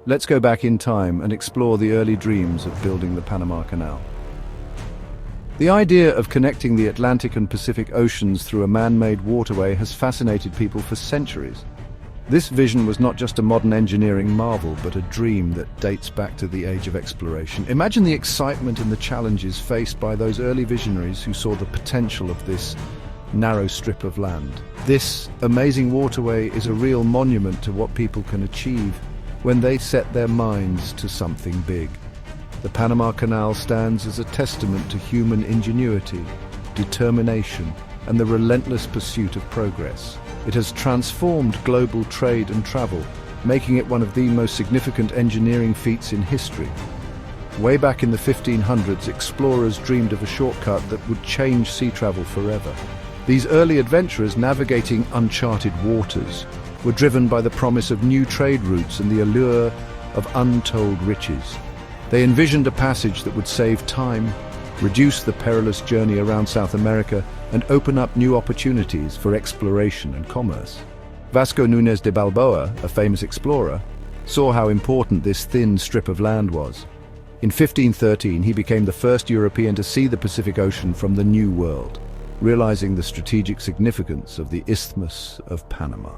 Let's go back in time and explore the early dreams of building the Panama Canal. The idea of connecting the Atlantic and Pacific Oceans through a man-made waterway has fascinated people for centuries. This vision was not just a modern engineering marvel, but a dream that dates back to the age of exploration. Imagine the excitement and the challenges faced by those early visionaries who saw the potential of this narrow strip of land. This amazing waterway is a real monument to what people can achieve when they set their minds to something big. The Panama Canal stands as a testament to human ingenuity, determination, and the relentless pursuit of progress. It has transformed global trade and travel, making it one of the most significant engineering feats in history. Way back in the 1500s, explorers dreamed of a shortcut that would change sea travel forever. These early adventurers navigating uncharted waters were driven by the promise of new trade routes and the allure of untold riches. They envisioned a passage that would save time, reduce the perilous journey around South America, and open up new opportunities for exploration and commerce. Vasco Núñez de Balboa, a famous explorer, saw how important this thin strip of land was. In 1513, he became the first European to see the Pacific Ocean from the New World, realizing the strategic significance of the Isthmus of Panama.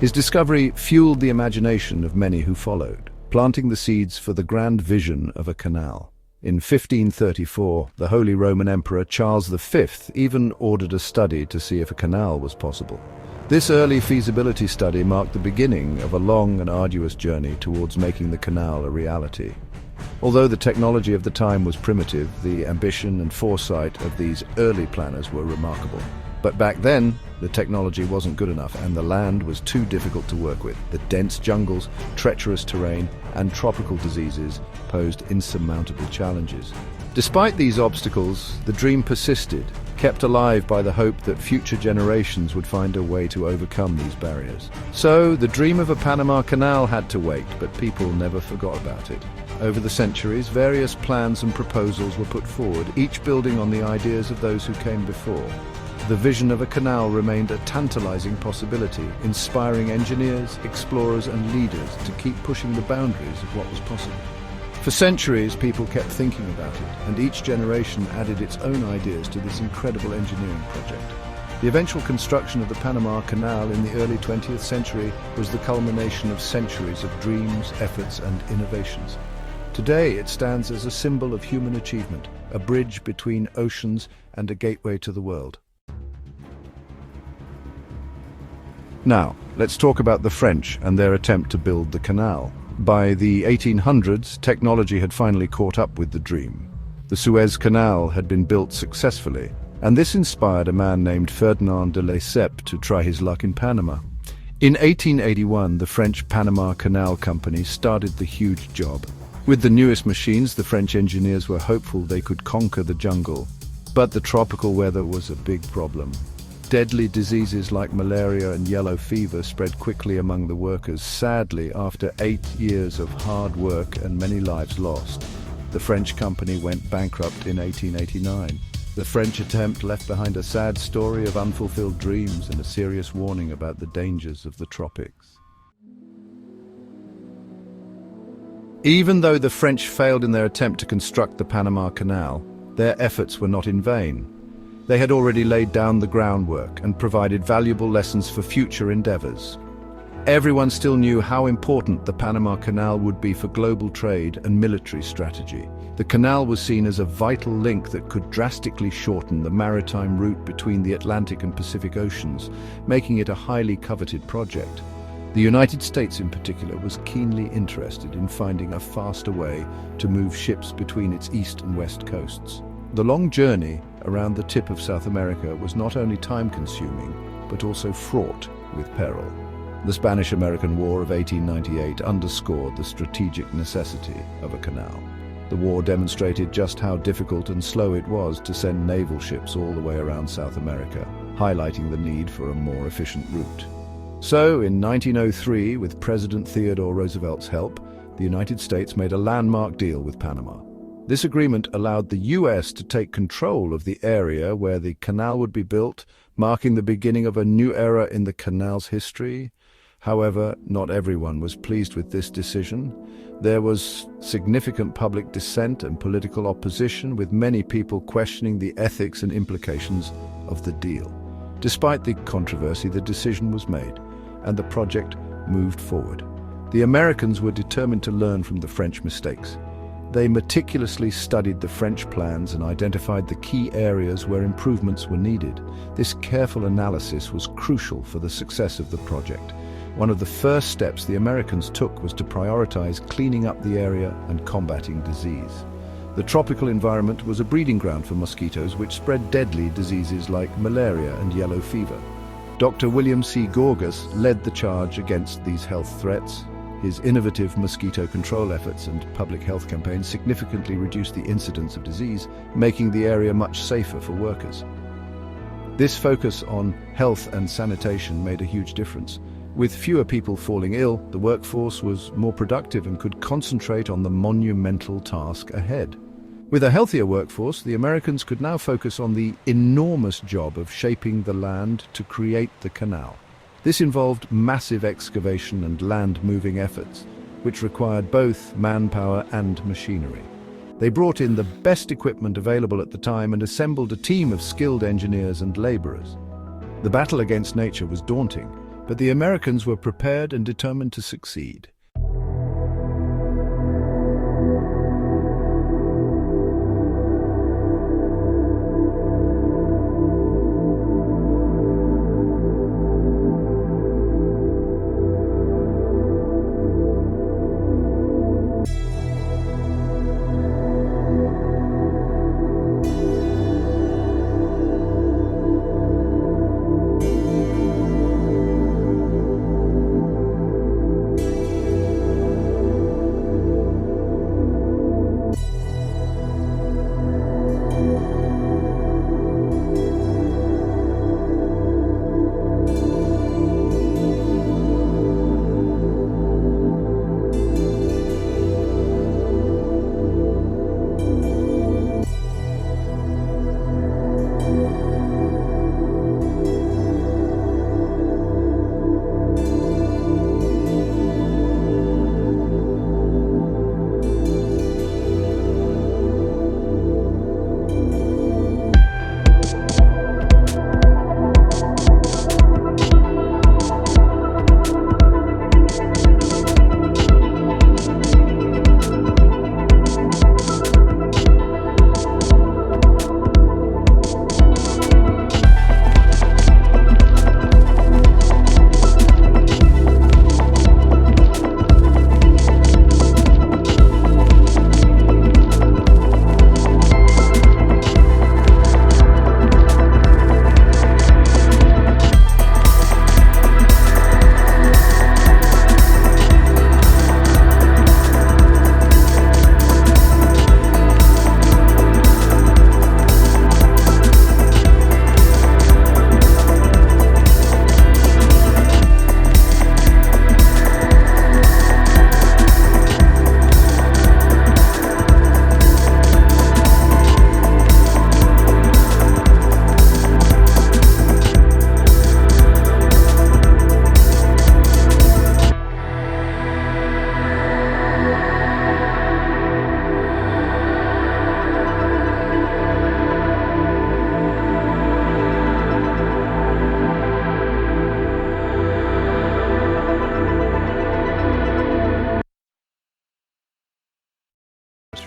His discovery fueled the imagination of many who followed, planting the seeds for the grand vision of a canal. In 1534, the Holy Roman Emperor Charles V even ordered a study to see if a canal was possible. This early feasibility study marked the beginning of a long and arduous journey towards making the canal a reality. Although the technology of the time was primitive, the ambition and foresight of these early planners were remarkable. But back then, the technology wasn't good enough, and the land was too difficult to work with. The dense jungles, treacherous terrain, and tropical diseases posed insurmountable challenges. Despite these obstacles, the dream persisted, kept alive by the hope that future generations would find a way to overcome these barriers. So, the dream of a Panama Canal had to wait, but people never forgot about it. Over the centuries, various plans and proposals were put forward, each building on the ideas of those who came before. The vision of a canal remained a tantalizing possibility, inspiring engineers, explorers, and leaders to keep pushing the boundaries of what was possible. For centuries, people kept thinking about it, and each generation added its own ideas to this incredible engineering project. The eventual construction of the Panama Canal in the early 20th century was the culmination of centuries of dreams, efforts, and innovations. Today, it stands as a symbol of human achievement, a bridge between oceans and a gateway to the world. Now, let's talk about the French and their attempt to build the canal. By the 1800s, technology had finally caught up with the dream. The Suez Canal had been built successfully, and this inspired a man named Ferdinand de Lesseps to try his luck in Panama. In 1881, the French Panama Canal Company started the huge job. With the newest machines, the French engineers were hopeful they could conquer the jungle. But the tropical weather was a big problem. Deadly diseases like malaria and yellow fever spread quickly among the workers. Sadly, after 8 years of hard work and many lives lost, the French company went bankrupt in 1889. The French attempt left behind a sad story of unfulfilled dreams and a serious warning about the dangers of the tropics. Even though the French failed in their attempt to construct the Panama Canal, their efforts were not in vain. They had already laid down the groundwork and provided valuable lessons for future endeavors. Everyone still knew how important the Panama Canal would be for global trade and military strategy. The canal was seen as a vital link that could drastically shorten the maritime route between the Atlantic and Pacific Oceans, making it a highly coveted project. The United States in particular was keenly interested in finding a faster way to move ships between its east and west coasts. The long journey around the tip of South America was not only time-consuming, but also fraught with peril. The Spanish-American War of 1898 underscored the strategic necessity of a canal. The war demonstrated just how difficult and slow it was to send naval ships all the way around South America, highlighting the need for a more efficient route. So, in 1903, with President Theodore Roosevelt's help, the United States made a landmark deal with Panama. This agreement allowed the U.S. to take control of the area where the canal would be built, marking the beginning of a new era in the canal's history. However, not everyone was pleased with this decision. There was significant public dissent and political opposition, with many people questioning the ethics and implications of the deal. Despite the controversy, the decision was made, and the project moved forward. The Americans were determined to learn from the French mistakes. They meticulously studied the French plans and identified the key areas where improvements were needed. This careful analysis was crucial for the success of the project. One of the first steps the Americans took was to prioritize cleaning up the area and combating disease. The tropical environment was a breeding ground for mosquitoes, which spread deadly diseases like malaria and yellow fever. Dr. William C. Gorgas led the charge against these health threats. His innovative mosquito control efforts and public health campaigns significantly reduced the incidence of disease, making the area much safer for workers. This focus on health and sanitation made a huge difference. With fewer people falling ill, the workforce was more productive and could concentrate on the monumental task ahead. With a healthier workforce, the Americans could now focus on the enormous job of shaping the land to create the canal. This involved massive excavation and land-moving efforts, which required both manpower and machinery. They brought in the best equipment available at the time and assembled a team of skilled engineers and laborers. The battle against nature was daunting, but the Americans were prepared and determined to succeed.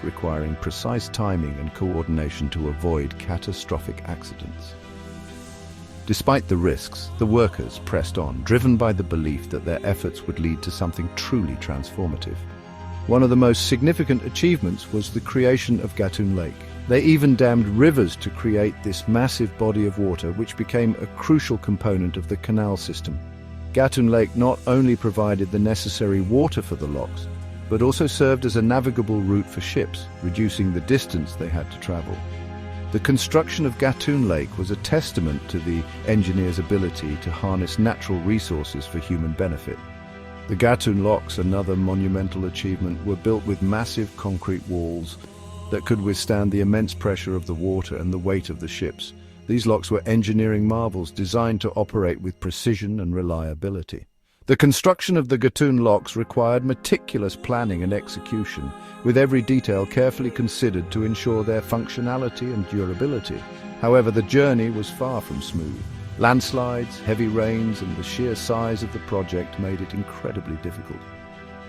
Requiring precise timing and coordination to avoid catastrophic accidents. Despite the risks, the workers pressed on, driven by the belief that their efforts would lead to something truly transformative. One of the most significant achievements was the creation of Gatun Lake. They even dammed rivers to create this massive body of water, which became a crucial component of the canal system. Gatun Lake not only provided the necessary water for the locks, but also served as a navigable route for ships, reducing the distance they had to travel. The construction of Gatun Lake was a testament to the engineers' ability to harness natural resources for human benefit. The Gatun locks, another monumental achievement, were built with massive concrete walls that could withstand the immense pressure of the water and the weight of the ships. These locks were engineering marvels designed to operate with precision and reliability. The construction of the Gatun locks required meticulous planning and execution, with every detail carefully considered to ensure their functionality and durability. However, the journey was far from smooth. Landslides, heavy rains, and the sheer size of the project made it incredibly difficult.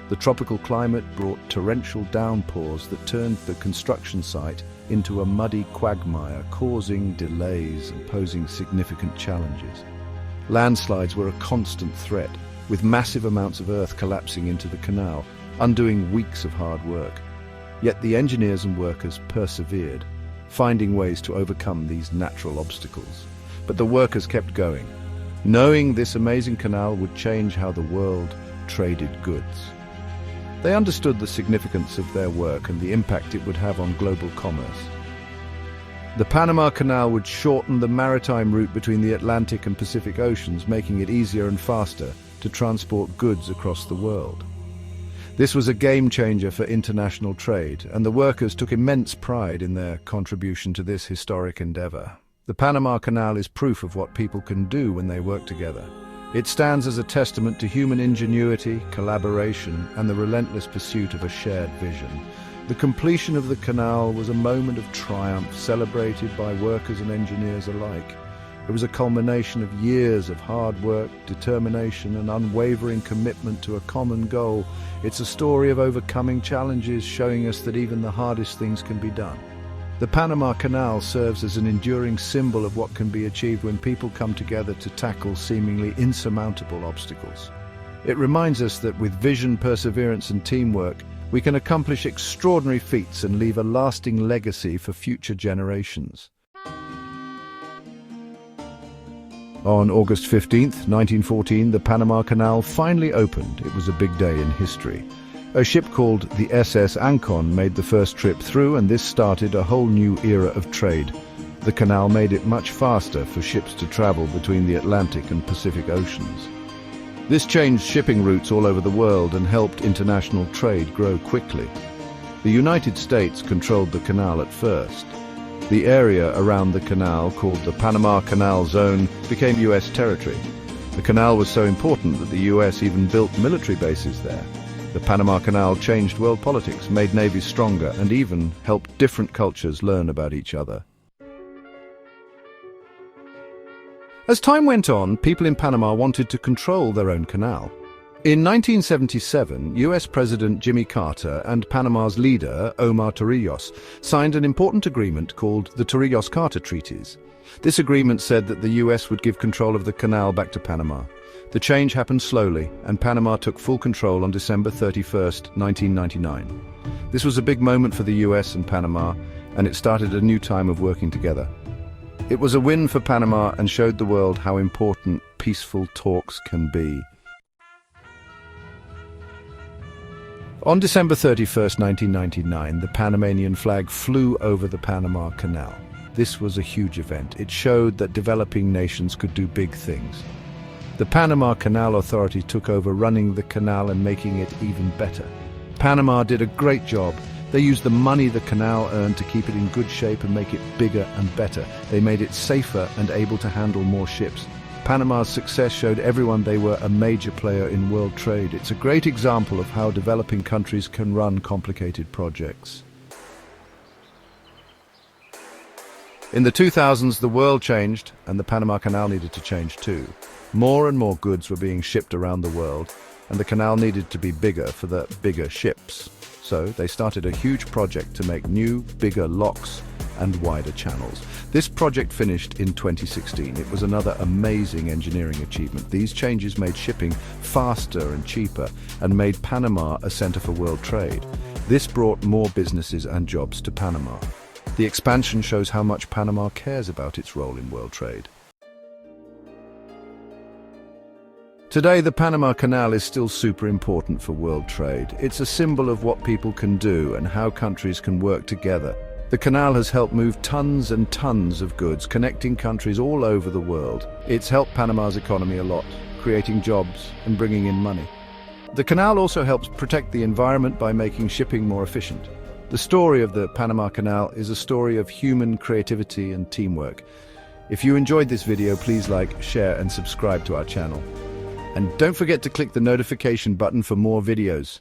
The tropical climate brought torrential downpours that turned the construction site into a muddy quagmire, causing delays and posing significant challenges. Landslides were a constant threat, with massive amounts of earth collapsing into the canal, undoing weeks of hard work. Yet the engineers and workers persevered, finding ways to overcome these natural obstacles. But the workers kept going, knowing this amazing canal would change how the world traded goods. They understood the significance of their work and the impact it would have on global commerce. The Panama Canal would shorten the maritime route between the Atlantic and Pacific Oceans, making it easier and faster to transport goods across the world. This was a game-changer for international trade, and the workers took immense pride in their contribution to this historic endeavor. The Panama Canal is proof of what people can do when they work together. It stands as a testament to human ingenuity, collaboration, and the relentless pursuit of a shared vision. The completion of the canal was a moment of triumph celebrated by workers and engineers alike. It was a culmination of years of hard work, determination, and unwavering commitment to a common goal. It's a story of overcoming challenges, showing us that even the hardest things can be done. The Panama Canal serves as an enduring symbol of what can be achieved when people come together to tackle seemingly insurmountable obstacles. It reminds us that with vision, perseverance, and teamwork, we can accomplish extraordinary feats and leave a lasting legacy for future generations. On August 15th, 1914, the Panama Canal finally opened. It was a big day in history. A ship called the SS Ancon made the first trip through, and this started a whole new era of trade. The canal made it much faster for ships to travel between the Atlantic and Pacific Oceans. This changed shipping routes all over the world and helped international trade grow quickly. The United States controlled the canal at first. The area around the canal, called the Panama Canal Zone, became U.S. territory. The canal was so important that the U.S. even built military bases there. The Panama Canal changed world politics, made navies stronger, and even helped different cultures learn about each other. As time went on, people in Panama wanted to control their own canal. In 1977, US President Jimmy Carter and Panama's leader, Omar Torrijos, signed an important agreement called the Torrijos-Carter Treaties. This agreement said that the US would give control of the canal back to Panama. The change happened slowly, and Panama took full control on December 31st, 1999. This was a big moment for the US and Panama, and it started a new time of working together. It was a win for Panama and showed the world how important peaceful talks can be. On December 31st, 1999, the Panamanian flag flew over the Panama Canal. This was a huge event. It showed that developing nations could do big things. The Panama Canal Authority took over running the canal and making it even better. Panama did a great job. They used the money the canal earned to keep it in good shape and make it bigger and better. They made it safer and able to handle more ships. Panama's success showed everyone they were a major player in world trade. It's a great example of how developing countries can run complicated projects. In the 2000s, the world changed, and the Panama Canal needed to change too. More and more goods were being shipped around the world, and the canal needed to be bigger for the bigger ships. So they started a huge project to make new, bigger locks and wider channels. This project finished in 2016. It was another amazing engineering achievement. These changes made shipping faster and cheaper and made Panama a center for world trade. This brought more businesses and jobs to Panama. The expansion shows how much Panama cares about its role in world trade. Today, the Panama Canal is still super important for world trade. It's a symbol of what people can do and how countries can work together. The canal has helped move tons and tons of goods, connecting countries all over the world. It's helped Panama's economy a lot, creating jobs and bringing in money. The canal also helps protect the environment by making shipping more efficient. The story of the Panama Canal is a story of human creativity and teamwork. If you enjoyed this video, please like, share, and subscribe to our channel. And don't forget to click the notification button for more videos.